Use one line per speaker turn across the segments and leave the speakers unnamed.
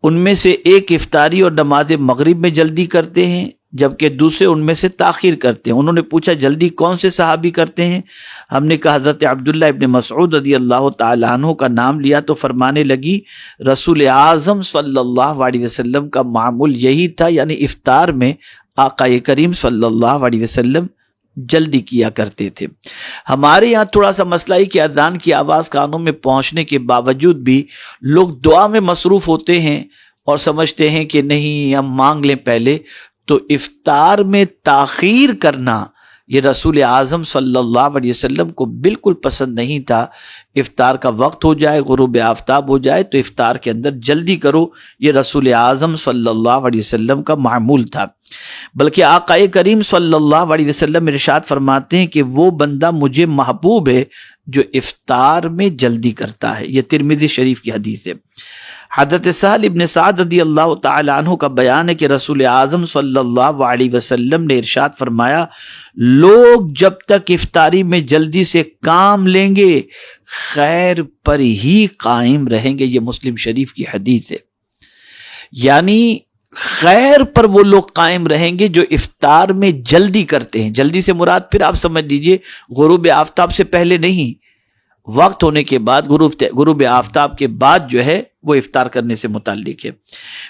ان میں سے ایک افطاری اور نماز مغرب میں جلدی کرتے ہیں جبکہ دوسرے ان میں سے تاخیر کرتے ہیں۔ انہوں نے پوچھا جلدی کون سے صحابی کرتے ہیں؟ ہم نے کہا حضرت عبداللہ ابن مسعود رضی اللہ تعالی عنہ کا نام لیا تو فرمانے لگی رسول اعظم صلی اللہ علیہ وسلم کا معمول یہی تھا، یعنی افطار میں آقا کریم صلی اللہ علیہ وسلم جلدی کیا کرتے تھے۔ ہمارے یہاں تھوڑا سا مسئلہ ہے کہ اذان کی آواز کانوں میں پہنچنے کے باوجود بھی لوگ دعا میں مصروف ہوتے ہیں اور سمجھتے ہیں کہ نہیں ہم مانگ لیں پہلے، تو افطار میں تاخیر کرنا یہ رسول اعظم صلی اللہ علیہ وسلم کو بالکل پسند نہیں تھا۔ افطار کا وقت ہو جائے، غروب آفتاب ہو جائے تو افطار کے اندر جلدی کرو، یہ رسول اعظم صلی اللہ علیہ وسلم کا معمول تھا۔ بلکہ آقا کریم صلی اللہ علیہ وسلم ارشاد فرماتے ہیں کہ وہ بندہ مجھے محبوب ہے جو افطار میں جلدی کرتا ہے، یہ ترمذی شریف کی حدیث ہے۔ حضرت سہل ابن سعد رضی اللہ تعالی عنہ کا بیان ہے کہ رسول اعظم صلی اللہ علیہ وسلم نے ارشاد فرمایا لوگ جب تک افطاری میں جلدی سے کام لیں گے خیر پر ہی قائم رہیں گے، یہ مسلم شریف کی حدیث ہے۔ یعنی خیر پر وہ لوگ قائم رہیں گے جو افطار میں جلدی کرتے ہیں۔ جلدی سے مراد پھر آپ سمجھ لیجئے غروب آفتاب سے پہلے نہیں، وقت ہونے کے بعد، غروب آفتاب کے بعد جو ہے وہ افطار کرنے سے متعلق ہے۔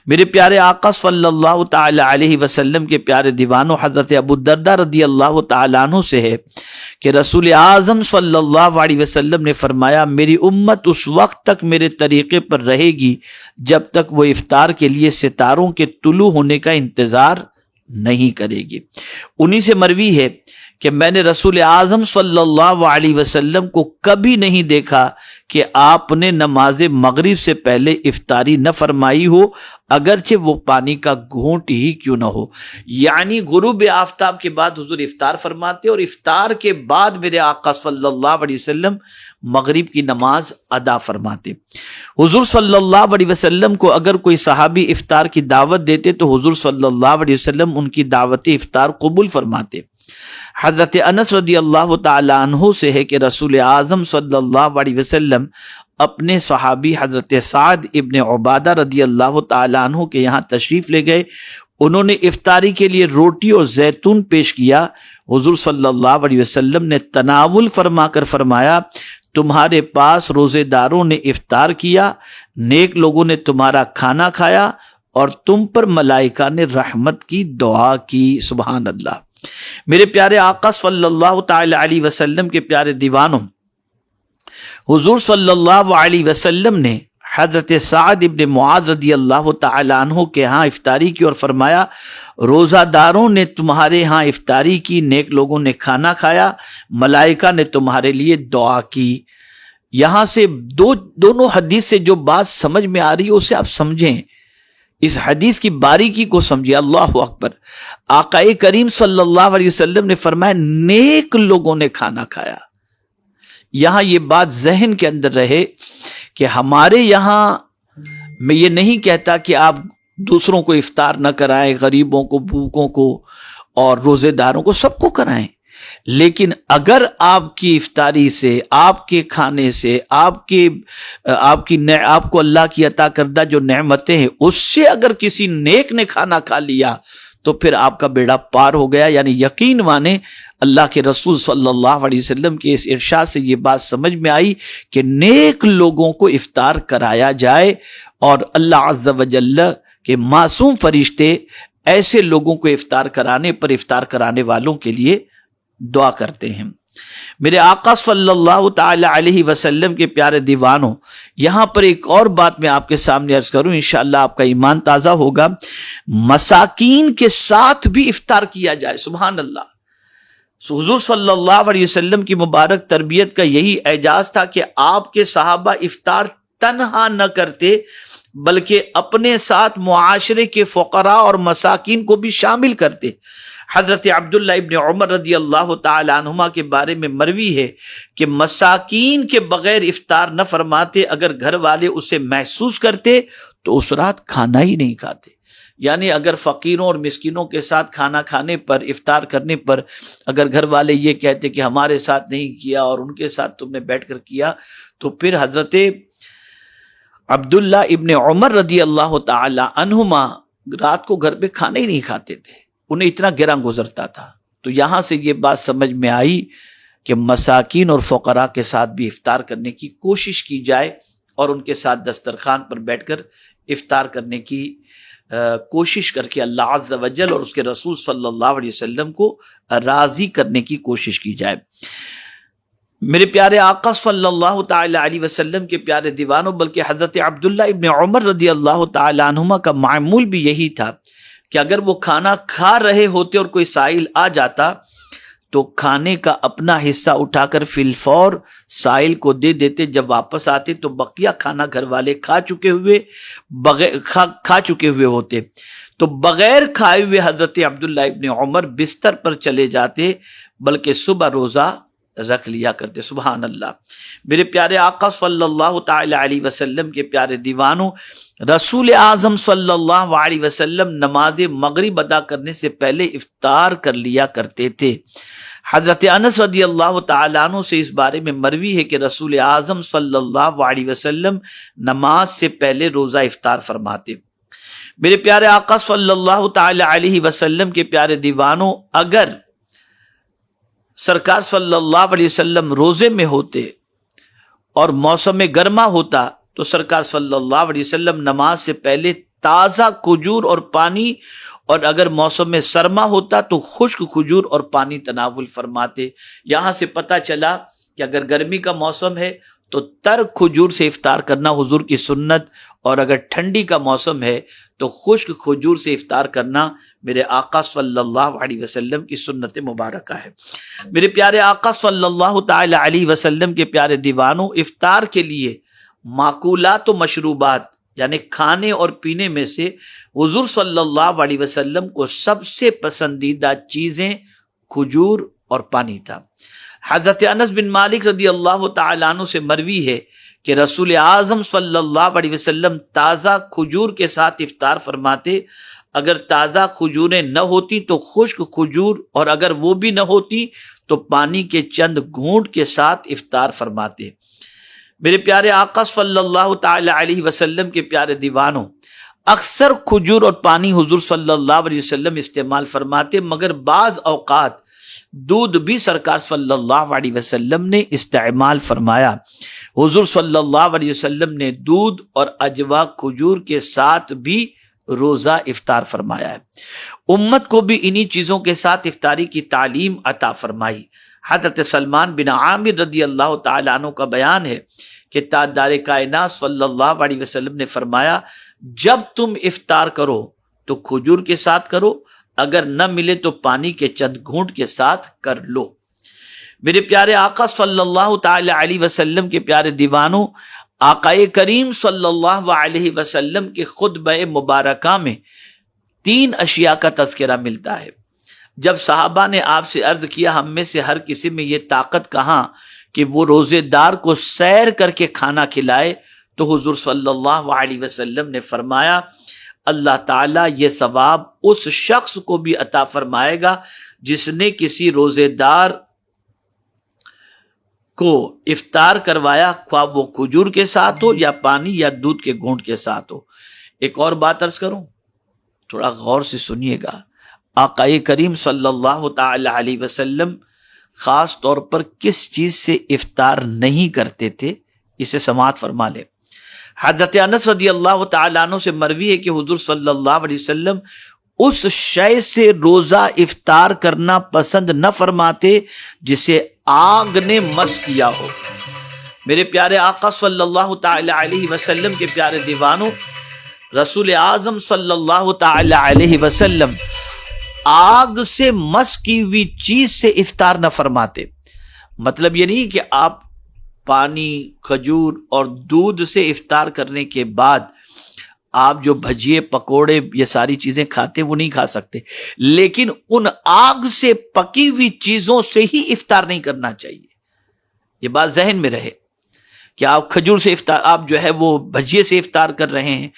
میرے پیارے آقا صلی اللہ تعالی علیہ وسلم کے پیارے دیوانوں حضرت ابو الدرداء رضی اللہ تعالی عنہ سے ہے کہ رسول اعظم صلی اللہ علیہ وسلم نے فرمایا میری امت اس وقت تک میرے طریقے پر رہے گی جب تک وہ افطار کے لیے ستاروں کے طلوع ہونے کا انتظار نہیں کرے گی۔ انہی سے مروی ہے کہ میں نے رسول اعظم صلی اللہ علیہ وسلم کو کبھی نہیں دیکھا کہ آپ نے نماز مغرب سے پہلے افطاری نہ فرمائی ہو، اگرچہ وہ پانی کا گھونٹ ہی کیوں نہ ہو۔ یعنی غروب آفتاب کے بعد حضور افطار فرماتے اور افطار کے بعد میرے آقا صلی اللہ علیہ وسلم مغرب کی نماز ادا فرماتے۔ حضور صلی اللہ علیہ وسلم کو اگر کوئی صحابی افطار کی دعوت دیتے تو حضور صلی اللہ علیہ وسلم ان کی دعوت افطار قبول فرماتے۔ حضرت انس رضی اللہ تعالی عنہ سے ہے کہ رسول اعظم صلی اللہ علیہ وسلم اپنے صحابی حضرت سعد ابن عبادہ رضی اللہ تعالی عنہ کے یہاں تشریف لے گئے۔ انہوں نے افطاری کے لیے روٹی اور زیتون پیش کیا۔ حضور صلی اللہ علیہ وسلم نے تناول فرما کر فرمایا تمہارے پاس روزے داروں نے افطار کیا، نیک لوگوں نے تمہارا کھانا کھایا اور تم پر ملائکہ نے رحمت کی دعا کی۔ سبحان اللہ۔ میرے پیارے آقا صلی اللہ تعالی علیہ وسلم کے پیارے دیوانوں، حضور صلی اللہ علیہ وسلم نے حضرت سعد ابن معاذ رضی اللہ تعالی عنہ کے ہاں افطاری کی اور فرمایا روزہ داروں نے تمہارے ہاں افطاری کی، نیک لوگوں نے کھانا کھایا، ملائکہ نے تمہارے لیے دعا کی۔ یہاں سے دونوں حدیث سے جو بات سمجھ میں آ رہی ہے اسے آپ سمجھیں، اس حدیث کی باریکی کو سمجھے۔ اللہ اکبر۔ آقا کریم صلی اللہ علیہ وسلم نے فرمایا نیک لوگوں نے کھانا کھایا۔ یہاں یہ بات ذہن کے اندر رہے کہ ہمارے یہاں میں یہ نہیں کہتا کہ آپ دوسروں کو افطار نہ کرائیں، غریبوں کو، بھوکوں کو اور روزے داروں کو، سب کو کرائیں، لیکن اگر آپ کی افطاری سے، آپ کے کھانے سے، آپ کو اللہ کی عطا کردہ جو نعمتیں ہیں اس سے اگر کسی نیک نے کھانا کھا لیا تو پھر آپ کا بیڑا پار ہو گیا۔ یعنی یقین مانے اللہ کے رسول صلی اللہ علیہ وسلم کے اس ارشاد سے یہ بات سمجھ میں آئی کہ نیک لوگوں کو افطار کرایا جائے، اور اللہ عز و جل کے معصوم فرشتے ایسے لوگوں کو افطار کرانے پر افطار کرانے والوں کے لیے دعا کرتے ہیں۔ میرے آقا صلی اللہ تعالی علیہ وسلم کے پیارے دیوانوں، یہاں پر ایک اور بات میں آپ کے سامنے عرض کروں، انشاءاللہ آپ کا ایمان تازہ ہوگا۔ مساکین کے ساتھ بھی افطار کیا جائے، سبحان اللہ۔ حضور صلی اللہ علیہ وسلم کی مبارک تربیت کا یہی اعجاز تھا کہ آپ کے صحابہ افطار تنہا نہ کرتے بلکہ اپنے ساتھ معاشرے کے فقراء اور مساکین کو بھی شامل کرتے۔ حضرت عبداللہ ابن عمر رضی اللہ تعالی عنہما کے بارے میں مروی ہے کہ مساکین کے بغیر افطار نہ فرماتے، اگر گھر والے اسے محسوس کرتے تو اس رات کھانا ہی نہیں کھاتے۔ یعنی اگر فقیروں اور مسکینوں کے ساتھ کھانا کھانے پر، افطار کرنے پر اگر گھر والے یہ کہتے کہ ہمارے ساتھ نہیں کیا اور ان کے ساتھ تم نے بیٹھ کر کیا، تو پھر حضرت عبداللہ ابن عمر رضی اللہ تعالی عنہما رات کو گھر پہ کھانا ہی نہیں کھاتے تھے، انہیں اتنا گراں گزرتا تھا۔ تو یہاں سے یہ بات سمجھ میں آئی کہ مساکین اور فقراء کے ساتھ بھی افطار کرنے کی کوشش کی جائے اور ان کے ساتھ دسترخوان پر بیٹھ کر افطار کرنے کی کوشش کر کے اللہ عز و جل اور اس کے رسول صلی اللہ علیہ وسلم کو راضی کرنے کی کوشش کی جائے۔ میرے پیارے آقا صلی اللہ تعالی علیہ وسلم کے پیارے دیوانوں، بلکہ حضرت عبداللہ ابن عمر رضی اللہ تعالی عنہما کا معمول بھی یہی تھا کہ اگر وہ کھانا کھا رہے ہوتے اور کوئی سائل آ جاتا تو کھانے کا اپنا حصہ اٹھا کر فی الفور سائل کو دے دیتے، جب واپس آتے تو بقیہ کھانا گھر والے کھا چکے ہوئے ہوتے، تو بغیر کھائے ہوئے حضرت عبداللہ ابن عمر بستر پر چلے جاتے، بلکہ صبح روزہ رکھ لیا کرتے۔ سبحان اللہ۔ میرے پیارے آقا صلی اللہ تعالی علیہ وسلم کے پیارے دیوانوں، رسول اعظم صلی اللہ علیہ وسلم نماز مغرب ادا کرنے سے پہلے افطار کر لیا کرتے تھے۔ حضرت انس رضی اللہ تعالیٰ عنہ سے اس بارے میں مروی ہے کہ رسول اعظم صلی اللہ علیہ وسلم نماز سے پہلے روزہ افطار فرماتے۔ میرے پیارے آقا صلی اللہ تعالی علیہ وسلم کے پیارے دیوانوں، اگر سرکار صلی اللہ علیہ وسلم روزے میں ہوتے اور موسم گرما ہوتا تو سرکار صلی اللہ علیہ وسلم نماز سے پہلے تازہ کھجور اور پانی، اور اگر موسم سرما ہوتا تو خشک کھجور اور پانی تناول فرماتے۔ یہاں سے پتہ چلا کہ اگر گرمی کا موسم ہے تو تر کھجور سے افطار کرنا حضور کی سنت، اور اگر ٹھنڈی کا موسم ہے تو خشک کھجور سے افطار کرنا میرے آقا صلی اللہ علیہ وسلم کی سنت مبارکہ ہے۔ میرے پیارے آقا صلی اللہ تعالی علیہ وسلم کے پیارے دیوانوں، افطار کے لیے معقولات و مشروبات یعنی کھانے اور پینے میں سے حضور صلی اللہ علیہ وسلم کو سب سے پسندیدہ چیزیں کھجور اور پانی تھا۔ حضرت انس بن مالک رضی اللہ تعالیٰ عنہ سے مروی ہے کہ رسول اعظم صلی اللہ علیہ وسلم تازہ کھجور کے ساتھ افطار فرماتے، اگر تازہ کھجوریں نہ ہوتی تو خشک کھجور، اور اگر وہ بھی نہ ہوتی تو پانی کے چند گھونٹ کے ساتھ افطار فرماتے۔ میرے پیارے آقا صلی اللہ تعالی علیہ وسلم کے پیارے دیوانوں، اکثر کھجور اور پانی حضور صلی اللہ علیہ وسلم استعمال فرماتے، مگر بعض اوقات دودھ بھی سرکار صلی اللہ علیہ وسلم نے استعمال فرمایا۔ حضور صلی اللہ علیہ وسلم نے دودھ اور اجوا کھجور کے ساتھ بھی روزہ افطار فرمایا ہے۔ امت کو بھی انہی چیزوں کے ساتھ افطاری کی تعلیم عطا فرمائی۔ حضرت سلمان بن عامر رضی اللہ تعالیٰ عنہ کا بیان ہے کہ تاجدار کائنات صلی اللہ علیہ وسلم نے فرمایا، جب تم افطار کرو تو کھجور کے ساتھ کرو، اگر نہ ملے تو پانی کے چند گھونٹ کے ساتھ کر لو۔ میرے پیارے آقا صلی اللہ تعالی علیہ وسلم کے پیارے دیوانوں، آقائے کریم صلی اللہ علیہ وسلم کے خطبہ مبارکہ میں 3 اشیاء کا تذکرہ ملتا ہے۔ جب صحابہ نے آپ سے عرض کیا ہم میں سے ہر کسی میں یہ طاقت کہاں کہ وہ روزے دار کو سیر کر کے کھانا کھلائے، تو حضور صلی اللہ علیہ وسلم نے فرمایا اللہ تعالیٰ یہ ثواب اس شخص کو بھی عطا فرمائے گا جس نے کسی روزے دار کو افطار کروایا، خواہ وہ کھجور کے ساتھ ہو یا پانی یا دودھ کے گھونٹ کے ساتھ ہو۔ ایک اور بات عرض کروں، تھوڑا غور سے سنیے گا۔ آقائے کریم صلی اللہ تعالی علیہ وسلم خاص طور پر کس چیز سے افطار نہیں کرتے تھے، اسے سماعت فرما لے۔ حضرت انس رضی اللہ تعالیٰ عنہ سے مروی ہے کہ حضور صلی اللہ علیہ وسلم اس شے سے روزہ افطار کرنا پسند نہ فرماتے جسے آگ نے مس کیا ہو۔ میرے پیارے آقا صلی اللہ تعالی علیہ وسلم کے پیارے دیوانوں، رسول اعظم صلی اللہ تعالی علیہ وسلم آگ سے مس کی ہوئی چیز سے افطار نہ فرماتے۔ مطلب یہ نہیں کہ آپ پانی، کھجور اور دودھ سے افطار کرنے کے بعد آپ جو بھجیے، پکوڑے، یہ ساری چیزیں کھاتے وہ نہیں کھا سکتے، لیکن ان آگ سے پکی ہوئی چیزوں سے ہی افطار نہیں کرنا چاہیے۔ یہ بات ذہن میں رہے کہ آپ کھجور سے افطار، آپ جو ہے وہ بھجیے سے افطار کر رہے ہیں،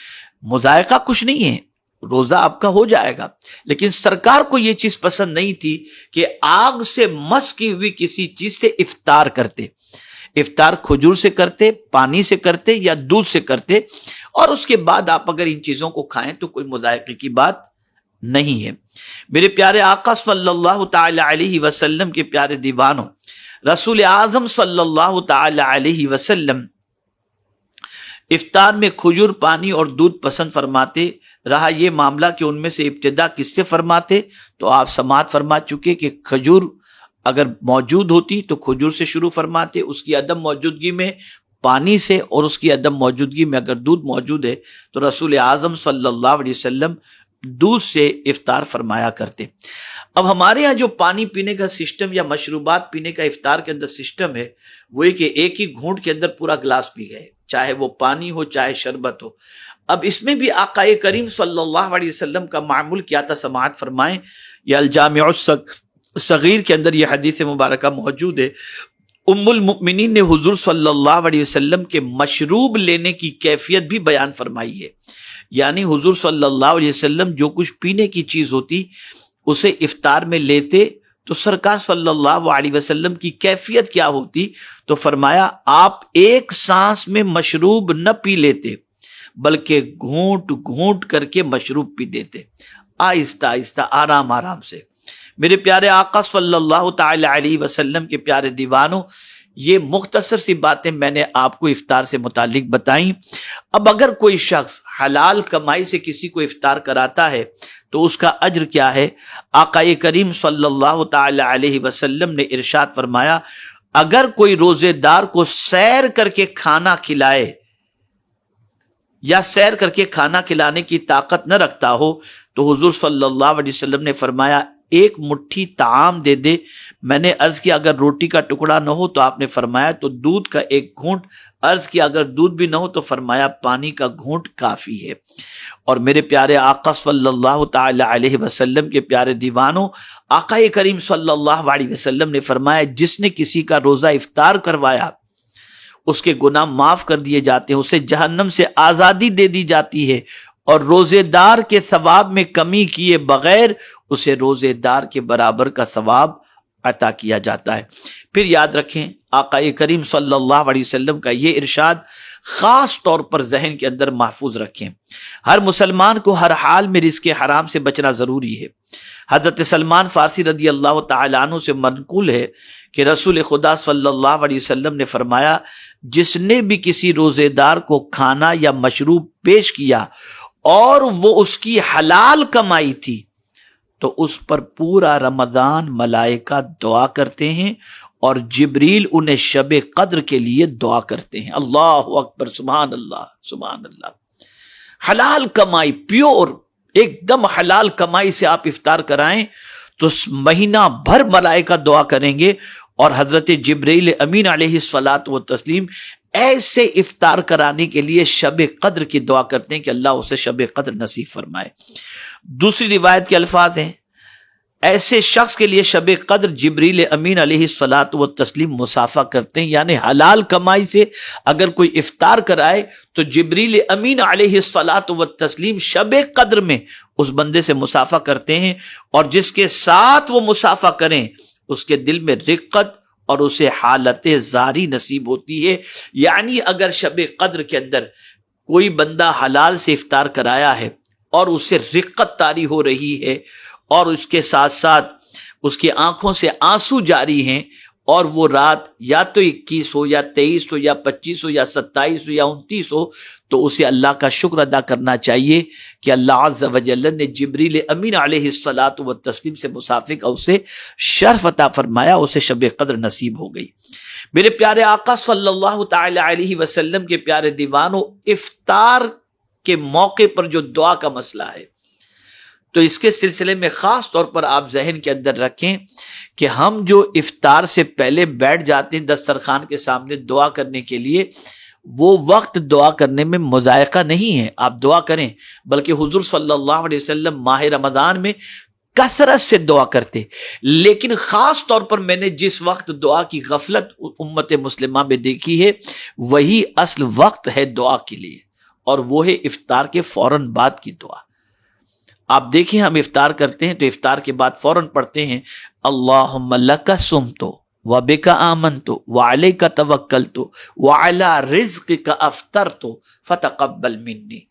مذائقہ کچھ نہیں ہے، روزہ آپ کا ہو جائے گا، لیکن سرکار کو یہ چیز پسند نہیں تھی کہ آگ سے مس کی ہوئی کسی چیز سے افطار کرتے۔ افطار کھجور سے کرتے، پانی سے کرتے یا دودھ سے کرتے، اور اس کے بعد آپ اگر ان چیزوں کو کھائیں تو کوئی مذائقے کی بات نہیں ہے۔ میرے پیارے آقا صلی اللہ تعالی علیہ وسلم کے پیارے دیوانوں، رسول اعظم صلی اللہ تعالی علیہ وسلم افطار میں کھجور، پانی اور دودھ پسند فرماتے۔ رہا یہ معاملہ کہ ان میں سے ابتدا کس سے فرماتے، تو آپ سماعت فرما چکے کہ کھجور اگر موجود ہوتی تو کھجور سے شروع فرماتے، اس کی عدم موجودگی میں پانی سے، اور اس کی عدم موجودگی میں اگر دودھ موجود ہے تو رسول اعظم صلی اللہ علیہ وسلم دودھ سے افطار فرمایا کرتے۔ اب ہمارے ہاں جو پانی پینے کا سسٹم یا مشروبات پینے کا افطار کے اندر سسٹم ہے، وہ کہ ایک ہی گھونٹ کے اندر پورا گلاس پی گئے، چاہے وہ پانی ہو چاہے شربت ہو۔ اب اس میں بھی آقا کریم صلی اللہ علیہ وسلم کا معمول کیا تھا، سماعت فرمائیں۔ یا الجامع الصغیر کے اندر یہ حدیث مبارکہ موجود ہے۔ ام المؤمنین نے حضور صلی اللہ علیہ وسلم کے مشروب لینے کی کیفیت بھی بیان فرمائی ہے، یعنی حضور صلی اللہ علیہ وسلم جو کچھ پینے کی چیز ہوتی اسے افطار میں لیتے تو سرکار صلی اللہ علیہ وسلم کی کیفیت کیا ہوتی، تو فرمایا آپ ایک سانس میں مشروب نہ پی لیتے بلکہ گھونٹ گھونٹ کر کے مشروب پی دیتے، آہستہ آہستہ، آرام آرام سے۔ میرے پیارے آقا صلی اللہ تعالی علیہ وسلم کے پیارے دیوانوں، یہ مختصر سی باتیں میں نے آپ کو افطار سے متعلق بتائیں۔ اب اگر کوئی شخص حلال کمائی سے کسی کو افطار کراتا ہے تو اس کا اجر کیا ہے؟ آقا کریم صلی اللہ تعالی علیہ وسلم نے ارشاد فرمایا، اگر کوئی روزے دار کو سیر کر کے کھانا کھلائے یا سیر کر کے کھانا کھلانے کی طاقت نہ رکھتا ہو تو حضور صلی اللہ علیہ وسلم نے فرمایا ایک مٹھی طعام دے دے۔ میں نے عرض کیا اگر روٹی کا ٹکڑا نہ ہو تو آپ نے فرمایا تو دودھ کا ایک گھونٹ، عرض کیا اگر دودھ بھی نہ ہو تو فرمایا پانی کا گھونٹ کافی ہے۔ اور میرے پیارے آقا صلی اللہ تعالی علیہ وسلم کے پیارے دیوانوں، آقا کریم صلی اللہ علیہ وسلم نے فرمایا جس نے کسی کا روزہ افطار کروایا اس کے گناہ معاف کر دیے جاتے ہیں، اسے جہنم سے آزادی دے دی جاتی ہے، اور روزے دار کے ثواب میں کمی کیے بغیر اسے روزے دار کے برابر کا ثواب عطا کیا جاتا ہے۔ پھر یاد رکھیں آقا کریم صلی اللہ علیہ وسلم کا یہ ارشاد خاص طور پر ذہن کے اندر محفوظ رکھیں، ہر مسلمان کو ہر حال میں رزق حرام سے بچنا ضروری ہے۔ حضرت سلمان فارسی رضی اللہ تعالیٰ عنہ سے منقول ہے کہ رسول خدا صلی اللہ علیہ وسلم نے فرمایا جس نے بھی کسی روزے دار کو کھانا یا مشروب پیش کیا اور وہ اس کی حلال کمائی تھی تو اس پر پورا رمضان ملائکہ دعا کرتے ہیں اور جبریل انہیں شب قدر کے لیے دعا کرتے ہیں۔ اللہ اکبر، سبحان اللہ، سبحان اللہ۔ حلال کمائی، پیور ایک دم حلال کمائی سے آپ افطار کرائیں تو مہینہ بھر ملائکہ دعا کریں گے، اور حضرت جبریل امین علیہ الصلاۃ والتسلیم ایسے افطار کرانے کے لیے شب قدر کی دعا کرتے ہیں کہ اللہ اسے شب قدر نصیب فرمائے۔ دوسری روایت کے الفاظ ہیں ایسے شخص کے لیے شب قدر جبریل امین علیہ الصلاۃ والتسلیم مسافہ کرتے ہیں، یعنی حلال کمائی سے اگر کوئی افطار کرائے تو جبریل امین علیہ الصلاۃ والتسلیم شب قدر میں اس بندے سے مسافہ کرتے ہیں، اور جس کے ساتھ وہ مسافہ کریں اس کے دل میں رقت اور اسے حالت زاری نصیب ہوتی ہے۔ یعنی اگر شب قدر کے اندر کوئی بندہ حلال سے افطار کرایا ہے اور اسے رقت طاری ہو رہی ہے اور اس کے ساتھ ساتھ اس کی آنکھوں سے آنسو جاری ہیں، اور وہ رات یا تو 21 ہو یا 23 ہو یا 25 ہو یا 27 ہو یا 29 ہو، تو اسے اللہ کا شکر ادا کرنا چاہیے کہ اللہ عز و جل نے جبریل امین علیہ الصلاۃ والتسلیم سے مسافر کا اسے شرف عطا فرمایا، اسے شب قدر نصیب ہو گئی۔ میرے پیارے آقا صلی اللہ تعالی علیہ وسلم کے پیارے دیوانوں، افطار کے موقع پر جو دعا کا مسئلہ ہے تو اس کے سلسلے میں خاص طور پر آپ ذہن کے اندر رکھیں کہ ہم جو افطار سے پہلے بیٹھ جاتے ہیں دسترخوان کے سامنے دعا کرنے کے لیے، وہ وقت دعا کرنے میں مذائقہ نہیں ہے، آپ دعا کریں، بلکہ حضور صلی اللہ علیہ وسلم ماہ رمضان میں کثرت سے دعا کرتے، لیکن خاص طور پر میں نے جس وقت دعا کی غفلت امت مسلمہ میں دیکھی ہے وہی اصل وقت ہے دعا کے لیے، اور وہ ہے افطار کے فوراً بعد کی دعا۔ آپ دیکھیں ہم افطار کرتے ہیں تو افطار کے بعد فوراً پڑھتے ہیں اللہم لک صمت وَبِكَ آمَنْتُ وَعَلَيْكَ تَوَكَّلْتُ وَعَلَى رِزْقِكَ أَفْطَرْتُ فَتَقَبَّلْ مِنِّي.